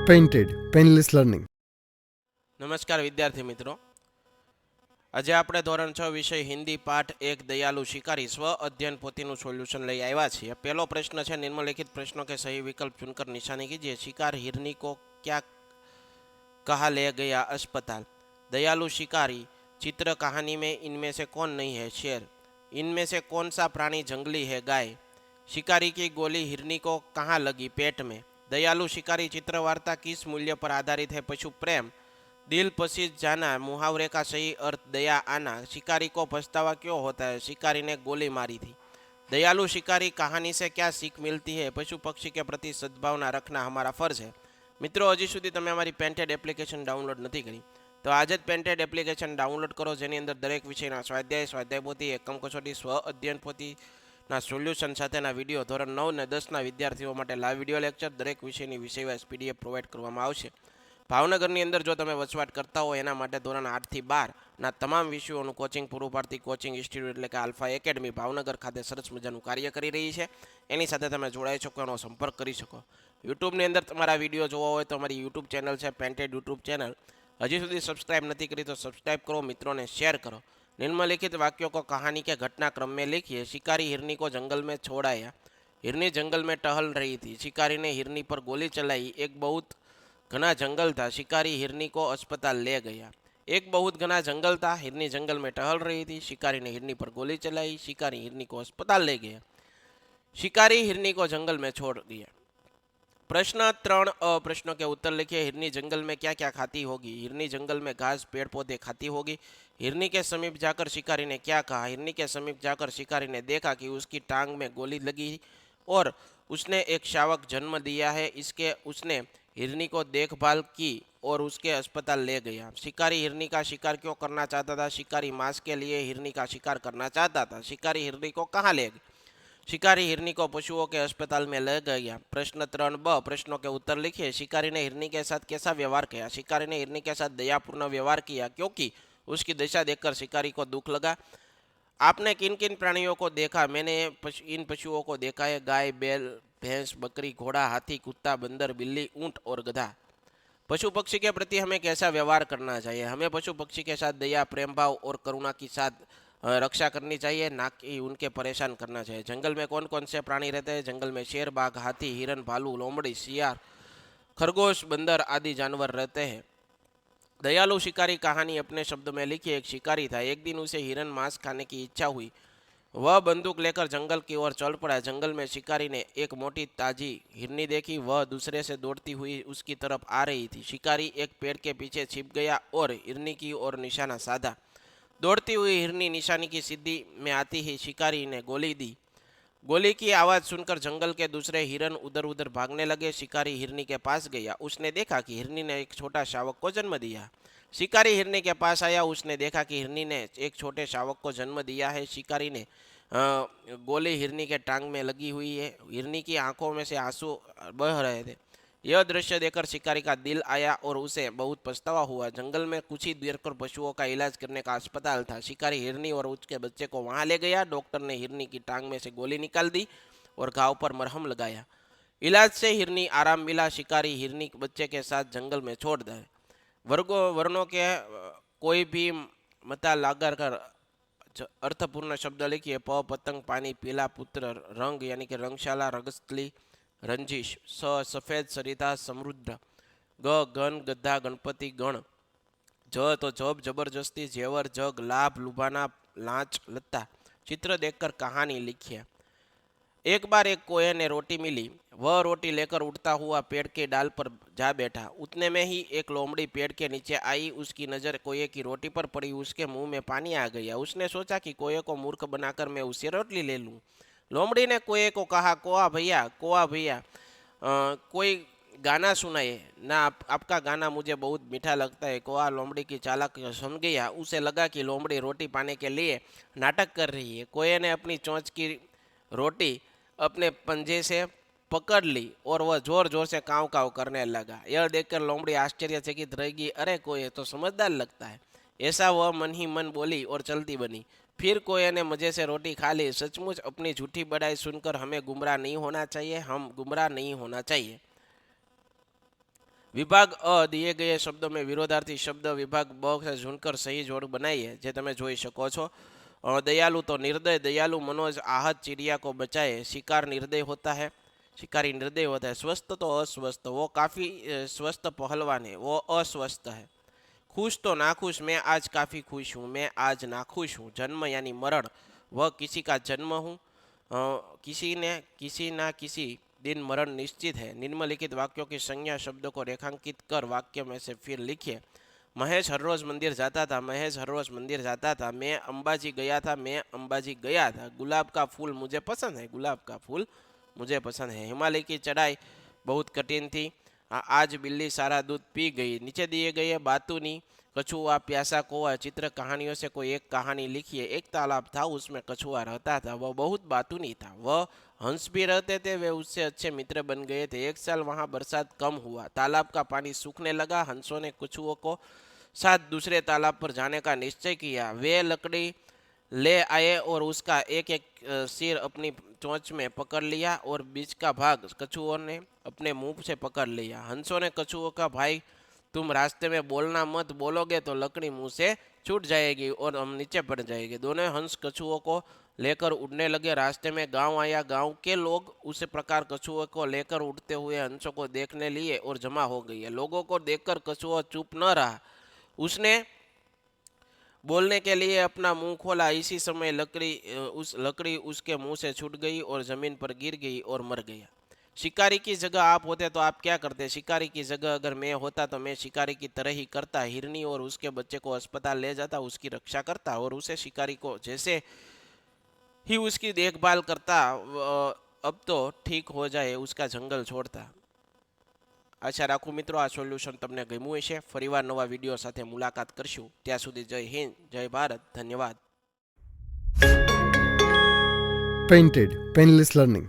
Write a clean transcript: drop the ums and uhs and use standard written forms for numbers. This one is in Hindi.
Painted painless learning. નમસ્કાર વિદ્યાર્થી મિત્રો, આજે આપણે ધોરણ 6 વિષય હિન્દી પાઠ 1 દયાલુ શિकारी સ્વ અધ્યયન પોથીનું સોલ્યુશન લઈ આવ્યા છીએ। પહેલો પ્રશ્ન છે, निम्नलिखित प्रश्नों के सही विकल्प चुनकर निशानी कीजिए। शिकार हिरनी को क्या कहा ले गया अस्पताल? दयालु शिकारी चित्र कहानी में इनमें से कौन नहीं है? शेर। इनमें से कौन सा प्राणी जंगली है? गाय। शिकारी की गोली हिरनी को कहाँ लगी? पेट में। दयालु शिकारी चित्र वार्ता किस मूल्य पर आधारित है? पशु प्रेम। दिल पसीज जाना मुहावरे का सही अर्थ दया आना। शिकारी को पछतावा क्यों होता है? शिकारी ने गोली मारी थी। दयालु शिकारी कहानी से क्या सीख मिलती है? पशु पक्षी के प्रति सद्भावना रखना हमारा फर्ज है। मित्रों, हजी सुधी तमे अमारी पेंटेड एप्लिकेशन डाउनलॉड नहीं करी तो आज ज पेंटेड एप्लिकेशन डाउनलॉड करो, जेनी अंदर दरेक विषयना स्वाध्याय, स्वाध्याय पोथी, एकम कसोटी, स्व अध्ययन पोथी ना सोल्यूशन साथेना विडियो धोरण 9 ने 10 ना विद्यार्थीओ माटे लाइव विडियो लेक्चर दरेक विषयनी विषयवाइज पीडीएफ प्रोवाइड करवामां आवशे। भावनगरनी अंदर जो तमे वसवाट करता हो एना माटे धोरण 8 થી 12 ना तमाम विषयोनुं कोचिंग पूरुं पाडती कोचिंग इंस्टिट्यूट एटले के आल्फा एकेडमी भावनगर खाते सरस मजानुं कार्य करी रही है। एनी साथे तमे जोड़ाई शको, एनो संपर्क करी शको। यूट्यूब अंदर तमारा विडियो जोवा होय तो अमारी यूट्यूब चेनल है पेंटेड यूट्यूब चेनल, हजी सुधी सब्सक्राइब नहीं करी तो सब्सक्राइब करो, मित्रों ने शेयर करो। निम्नलिखित वाक्यों को कहानी के घटनाक्रम में लिखिए। शिकारी हिरनी को जंगल में छोड़ आया। हिरनी जंगल में टहल रही थी। शिकारी ने हिरनी पर गोली चलाई। एक बहुत घना जंगल था। शिकारी हिरनी को अस्पताल ले गया। एक बहुत घना जंगल था। हिरनी जंगल में टहल रही थी। शिकारी ने हिरनी पर गोली चलाई। शिकारी हिरनी को अस्पताल ले गया। शिकारी हिरनी को जंगल में छोड़ दिया। प्रश्न 3 प्रश्नों के उत्तर लिखिए। हिरनी जंगल में क्या क्या खाती होगी? हिरनी जंगल में घास पेड़ पौधे खाती होगी। हिरनी के समीप जाकर शिकारी ने क्या कहा? हिरनी के समीप जाकर शिकारी ने देखा कि उसकी टांग में गोली लगी और उसने एक शावक जन्म दिया है। इसके उसने हिरनी को देखभाल की और उसके अस्पताल ले गया। शिकारी हिरनी का शिकार क्यों करना चाहता था? शिकारी मांस के लिए हिरनी का शिकार करना चाहता था। शिकारी हिरनी को कहाँ ले गया? शिकारी हिरनी को पशुओं के अस्पताल में ले गया। प्रश्न 3 ब प्रश्नों के उत्तर लिखिए। शिकारी ने हिरनी के साथ कैसा व्यवहार किया? शिकारी ने हिरनी के साथ दयापूर्ण व्यवहार किया क्योंकि उसकी दशा देखकर शिकारी को दुख लगा। आपने किन किन प्राणियों को देखा? मैंने इन पशुओं को देखा है। गाय, बैल, भैंस, बकरी, घोड़ा, हाथी, कुत्ता, बंदर, बिल्ली, ऊंट और गधा। पशु पक्षी के प्रति हमें कैसा व्यवहार करना चाहिए? हमें पशु पक्षी के साथ दया, प्रेम भाव और करुणा के साथ रक्षा करनी चाहिए, ना कि उनके परेशान करना चाहिए। जंगल में कौन कौन से प्राणी रहते हैं? जंगल में शेर, बाघ, हाथी, हिरन, भालू, लोमड़ी, सियार, खरगोश, बंदर आदि जानवर रहते हैं। दयालु शिकारी कहानी अपने शब्द में लिखिए। एक शिकारी था। एक दिन उसे हिरन मांस खाने की इच्छा हुई। वह बंदूक लेकर जंगल की ओर चल पड़ा। जंगल में शिकारी ने एक मोटी ताजी हिरनी देखी। वह दूसरे से दौड़ती हुई उसकी तरफ आ रही थी। शिकारी एक पेड़ के पीछे छिप गया और हिरनी की ओर निशाना साधा। दौड़ती हुई हिरनी निशाने की सीधी में आती ही शिकारी ने गोली दी। गोली की आवाज़ सुनकर जंगल के दूसरे हिरन उधर उधर भागने लगे। शिकारी हिरनी के पास गया। उसने देखा कि हिरनी ने एक छोटा शावक को जन्म दिया। शिकारी हिरनी के पास आया। उसने देखा कि हिरनी ने एक छोटे शावक को जन्म दिया है। शिकारी ने गोली हिरनी के टांग में लगी हुई है। हिरनी की आंखों में से आंसू बह रहे थे। यह दृश्य देखकर शिकारी का दिल आया और उसे बहुत पछतावा हुआ। जंगल में कुछ ही दूर पर पशुओं का इलाज करने का अस्पताल था। शिकारी हिरनी और उसके बच्चे को वहां ले गया। डॉक्टर ने हिरनी की टांग में से गोली निकाल दी और घाव पर मरहम लगाया। इलाज से हिरनी आराम मिला। शिकारी हिरनी बच्चे के साथ जंगल में छोड़ दे। वर्णों के कोई भी मता लागर कर अर्थपूर्ण शब्द लिखिए। प पतंग, पानी, पीला, पुत्र, रंग यानी कि रंगशाला, रगस्थली, रंजिश। स सफेद, सरिता, समृद्ध। ग गन, गद्दा, गणपति, गण। ज तो जब, जबरदस्ती, जेवर, जग, लाभ, लुभाना, लांच, लत्ता। चित्र देखकर कहानी लिखिए। एक बार एक कोये ने रोटी मिली। वह रोटी लेकर उड़ता हुआ पेड़ के डाल पर जा बैठा। उतने में ही एक लोमड़ी पेड़ के नीचे आई। उसकी नज़र कोये की रोटी पर पड़ी। उसके मुंह में पानी आ गया। उसने सोचा कि कोये को मूर्ख बनाकर मैं उससे रोटी ले लूं। लोमड़ी ने कोये को कहा, कोआ भैया, कोई गाना सुनाइए ना। आपका गाना मुझे बहुत मीठा लगता है। कोआ लोमड़ी की चालाक समझ गया। उसे लगा कि लोमड़ी रोटी पाने के लिए नाटक कर रही है। कोये ने अपनी चोंच की रोटी अपने पंजे से पकड़ ली और वह जोर जोर से काव काव करने लगा। यह देखकर लोमड़ी आश्चर्यचकित रह गई। अरे कोये तो समझदार लगता है। ऐसा वह मन ही मन बोली और चलती बनी। फिर कोये ने मजे से रोटी खा ली। सचमुच अपनी झूठी बड़ाई सुनकर हमें गुमराह नहीं होना चाहिए। हम गुमराह नहीं होना चाहिए। विभाग अ दिए गए शब्दों में विरोधार्थी शब्द विभाग ब से ढूंढकर सही जोड़ बनाइए, जे તમે જોઈ શકો છો। दयालु तो निर्दय, दयालु मनोज आहत चिड़िया को बचाए, शिकार निर्दय होता है, शिकारी निर्दय होता है। स्वस्थ तो अस्वस्थ, वो काफ़ी स्वस्थ पहलवान है, वो अस्वस्थ है। खुश तो नाखुश, मैं आज काफ़ी खुश हूँ, मैं आज नाखुश हूँ। जन्म यानी मरण, वह किसी का जन्म हूँ, किसी ना किसी दिन मरण निश्चित है। निम्नलिखित वाक्यों की संज्ञा शब्दों को रेखांकित कर वाक्य में से फिर लिखिए। महेश हर रोज मंदिर जाता था, महेश हर रोज मंदिर जाता था। मैं अंबाजी गया था, मैं अंबाजी गया था। गुलाब का फूल मुझे पसंद है, गुलाब का फूल मुझे पसंद है। हिमालय की चढ़ाई बहुत कठिन थी, आज बिल्ली सारा दूध पी गई। नीचे दिए गए बातूनी, कछुआ, प्यासा कौआ, चित्र कहानियों से कोई एक कहानी लिखिए। एक तालाब था, उसमें कछुआ रहता था, वह बहुत बातूनी था। वह हंस भी रहते थे, वे उससे अच्छे मित्र बन गए थे। एक साल वहाँ बरसात कम हुआ, तालाब का पानी सूखने लगा। हंसों ने कछुओं को साथ दूसरे तालाब पर जाने का निश्चय किया। वे लकड़ी ले आए और उसका एक एक सिर अपनी चोंच में पकड़ लिया और बीच का भाग कछुओं ने अपने मुंह से पकड़ लिया। हंसों ने कछुओं का, भाई तुम रास्ते में बोलना मत, बोलोगे तो लकड़ी मुंह से छूट जाएगी और हम नीचे पड़ जाएंगे। दोनों हंस कछुओं को लेकर उड़ने लगे। रास्ते में गांव आया, गांव के लोग उसी प्रकार कछुओं को लेकर उड़ते हुए हंसों को देखने लिए और जमा हो गए। लोगों को देखकर कछुआ चुप न रहा, उसने बोलने के लिए अपना मुंह खोला। इसी समय उस लकड़ी उसके मुंह से छूट गई और जमीन पर गिर गई और मर गया। शिकारी की जगह आप होते तो आप क्या करते? शिकारी की जगह अगर मैं होता तो मैं शिकारी की तरह ही करता। हिरनी और उसके बच्चे को अस्पताल ले जाता, उसकी रक्षा करता और उसे शिकारी को जैसे ही उसकी देखभाल करता। अब तो ठीक हो जाए उसका जंगल छोड़ता। आशा राखું મિત્રો આ સોલ્યુશન તમને ગમ્યું હશે। ફરીવાર નવા વિડીયો સાથે મુલાકાત કરશું, ત્યાં સુધી જય હિન્દ, જય ભારત, ધન્યવાદ। Painted Painless Learning.